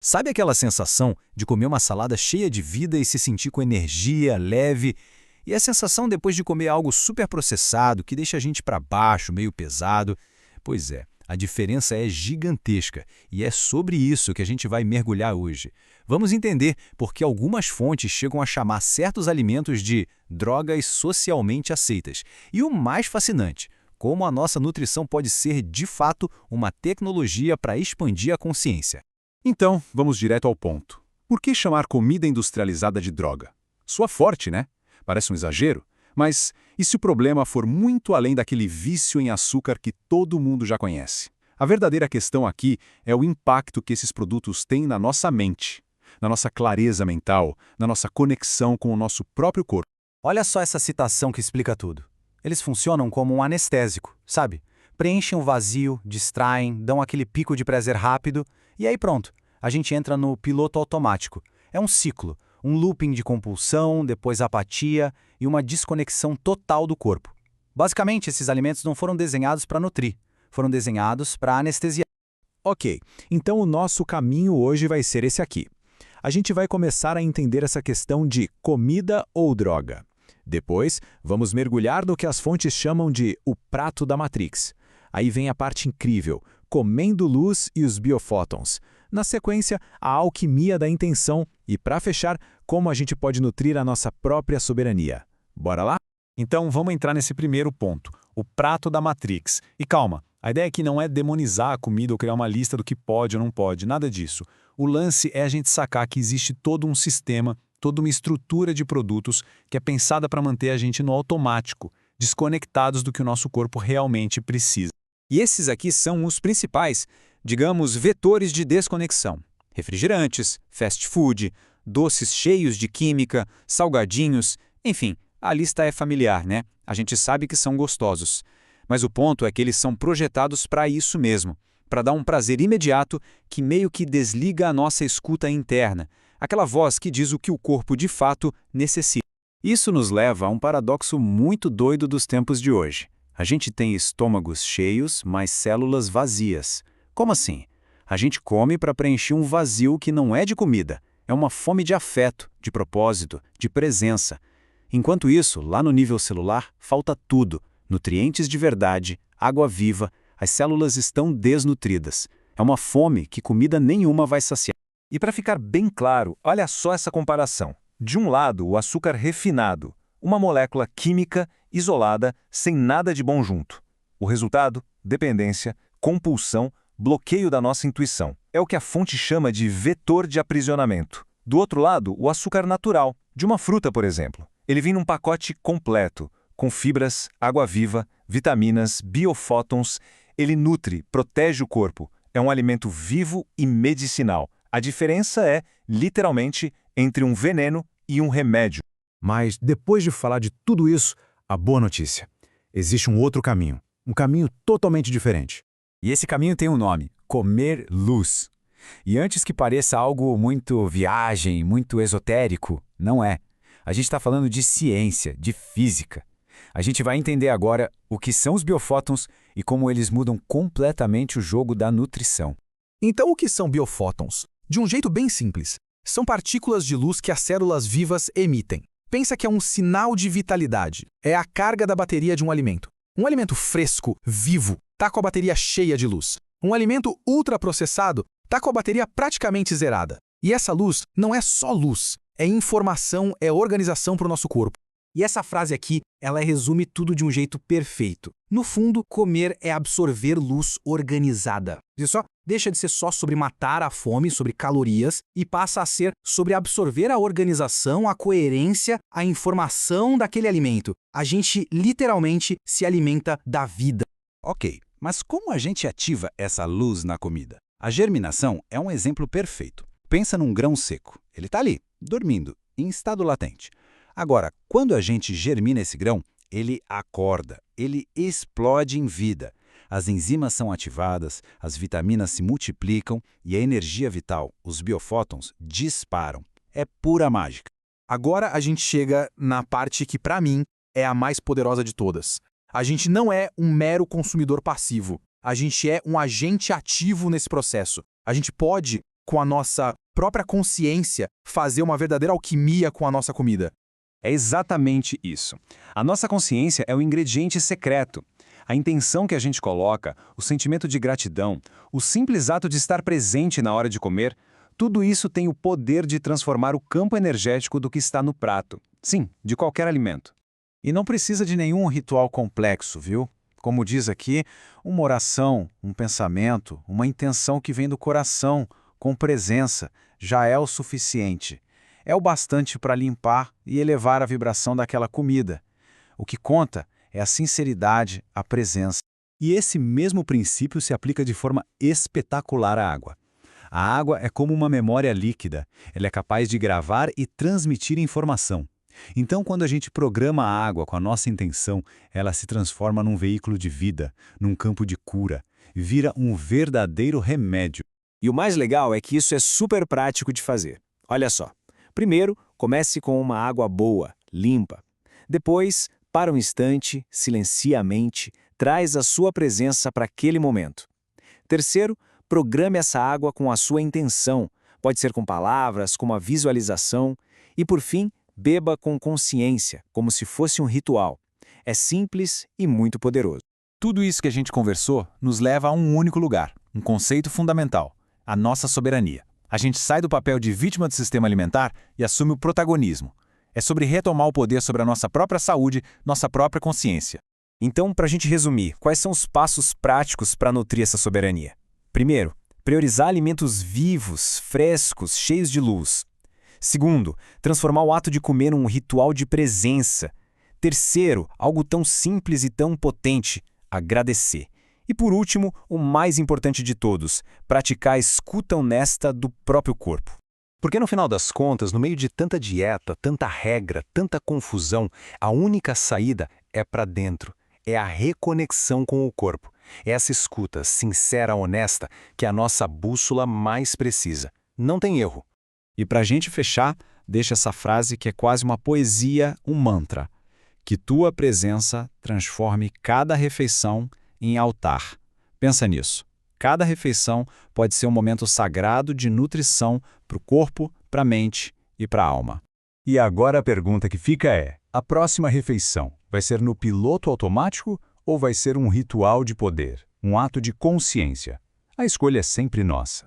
Sabe aquela sensação de comer uma salada cheia de vida e se sentir com energia, leve? E a sensação depois de comer algo super processado, que deixa a gente para baixo, meio pesado? Pois é, a diferença é gigantesca e é sobre isso que a gente vai mergulhar hoje. Vamos entender por que algumas fontes chegam a chamar certos alimentos de drogas socialmente aceitas. E o mais fascinante, como a nossa nutrição pode ser, de fato, uma tecnologia para expandir a consciência. Então, vamos direto ao ponto. Por que chamar comida industrializada de droga? Soa forte, né? Parece um exagero. Mas e se o problema for muito além daquele vício em açúcar que todo mundo já conhece? A verdadeira questão aqui é o impacto que esses produtos têm na nossa mente, na nossa clareza mental, na nossa conexão com o nosso próprio corpo. Olha só essa citação que explica tudo. Eles funcionam como um anestésico, sabe? Preenchem o vazio, distraem, dão aquele pico de prazer rápido e aí pronto, a gente entra no piloto automático. É um ciclo, um looping de compulsão, depois apatia e uma desconexão total do corpo. Basicamente, esses alimentos não foram desenhados para nutrir, foram desenhados para anestesiar. Ok, então o nosso caminho hoje vai ser esse aqui. A gente vai começar a entender essa questão de comida ou droga. Depois, vamos mergulhar no que as fontes chamam de o prato da Matrix. Aí vem a parte incrível, comendo luz e os biofótons. Na sequência, a alquimia da intenção e, para fechar, como a gente pode nutrir a nossa própria soberania. Bora lá? Então vamos entrar nesse primeiro ponto, o prato da Matrix. E calma, a ideia aqui não é demonizar a comida ou criar uma lista do que pode ou não pode, nada disso. O lance é a gente sacar que existe todo um sistema, toda uma estrutura de produtos que é pensada para manter a gente no automático, desconectados do que o nosso corpo realmente precisa. E esses aqui são os principais, digamos, vetores de desconexão. Refrigerantes, fast food, doces cheios de química, salgadinhos, enfim, a lista é familiar, né? A gente sabe que são gostosos. Mas o ponto é que eles são projetados para isso mesmo, para dar um prazer imediato que meio que desliga a nossa escuta interna, aquela voz que diz o que o corpo de fato necessita. Isso nos leva a um paradoxo muito doido dos tempos de hoje. A gente tem estômagos cheios, mas células vazias. Como assim? A gente come para preencher um vazio que não é de comida. É uma fome de afeto, de propósito, de presença. Enquanto isso, lá no nível celular, falta tudo. Nutrientes de verdade, água viva, as células estão desnutridas. É uma fome que comida nenhuma vai saciar. E para ficar bem claro, olha só essa comparação. De um lado, o açúcar refinado, uma molécula química isolada, sem nada de bom junto. O resultado? Dependência, compulsão, bloqueio da nossa intuição. É o que a fonte chama de vetor de aprisionamento. Do outro lado, o açúcar natural, de uma fruta, por exemplo. Ele vem num pacote completo, com fibras, água viva, vitaminas, biofótons. Ele nutre, protege o corpo. É um alimento vivo e medicinal. A diferença é, literalmente, entre um veneno e um remédio. Mas depois de falar de tudo isso, a boa notícia. Existe um outro caminho, um caminho totalmente diferente. E esse caminho tem um nome: comer luz. E antes que pareça algo muito viagem, muito esotérico, não é. A gente está falando de ciência, de física. A gente vai entender agora o que são os biofótons e como eles mudam completamente o jogo da nutrição. Então, o que são biofótons? De um jeito bem simples, são partículas de luz que as células vivas emitem. Pensa que é um sinal de vitalidade. É a carga da bateria de um alimento. Um alimento fresco, vivo, está com a bateria cheia de luz. Um alimento ultraprocessado está com a bateria praticamente zerada. E essa luz não é só luz, é informação, é organização para o nosso corpo. E essa frase aqui, ela resume tudo de um jeito perfeito. No fundo, comer é absorver luz organizada. Viu só? Deixa de ser só sobre matar a fome, sobre calorias, e passa a ser sobre absorver a organização, a coerência, a informação daquele alimento. A gente literalmente se alimenta da vida. Ok, mas como a gente ativa essa luz na comida? A germinação é um exemplo perfeito. Pensa num grão seco. Ele está ali, dormindo, em estado latente. Agora, quando a gente germina esse grão, ele acorda, ele explode em vida. As enzimas são ativadas, as vitaminas se multiplicam e a energia vital, os biofótons, disparam. É pura mágica. Agora a gente chega na parte que, para mim, é a mais poderosa de todas. A gente não é um mero consumidor passivo. A gente é um agente ativo nesse processo. A gente pode com a nossa própria consciência, fazer uma verdadeira alquimia com a nossa comida. É exatamente isso. A nossa consciência é o ingrediente secreto. A intenção que a gente coloca, o sentimento de gratidão, o simples ato de estar presente na hora de comer, tudo isso tem o poder de transformar o campo energético do que está no prato. Sim, de qualquer alimento. E não precisa de nenhum ritual complexo, viu? Como diz aqui, uma oração, um pensamento, uma intenção que vem do coração, com presença, já é o suficiente. É o bastante para limpar e elevar a vibração daquela comida. O que conta é a sinceridade, a presença. E esse mesmo princípio se aplica de forma espetacular à água. A água é como uma memória líquida. Ela é capaz de gravar e transmitir informação. Então, quando a gente programa a água com a nossa intenção, ela se transforma num veículo de vida, num campo de cura, vira um verdadeiro remédio. E o mais legal é que isso é super prático de fazer. Olha só. Primeiro, comece com uma água boa, limpa. Depois, para um instante, silencia a mente, traz a sua presença para aquele momento. Terceiro, programe essa água com a sua intenção. Pode ser com palavras, com uma visualização. E por fim, beba com consciência, como se fosse um ritual. É simples e muito poderoso. Tudo isso que a gente conversou nos leva a um único lugar, um conceito fundamental, a nossa soberania. A gente sai do papel de vítima do sistema alimentar e assume o protagonismo. É sobre retomar o poder sobre a nossa própria saúde, nossa própria consciência. Então, para a gente resumir, quais são os passos práticos para nutrir essa soberania? Primeiro, priorizar alimentos vivos, frescos, cheios de luz. Segundo, transformar o ato de comer num ritual de presença. Terceiro, algo tão simples e tão potente, agradecer. E por último, o mais importante de todos, praticar a escuta honesta do próprio corpo. Porque no final das contas, no meio de tanta dieta, tanta regra, tanta confusão, a única saída é para dentro. É a reconexão com o corpo. É essa escuta sincera, honesta, que é a nossa bússola mais precisa. Não tem erro. E para a gente fechar, deixa essa frase que é quase uma poesia, um mantra. Que tua presença transforme cada refeição em altar. Pensa nisso. Cada refeição pode ser um momento sagrado de nutrição para o corpo, para a mente e para a alma. E agora a pergunta que fica é: a próxima refeição vai ser no piloto automático ou vai ser um ritual de poder, um ato de consciência? A escolha é sempre nossa.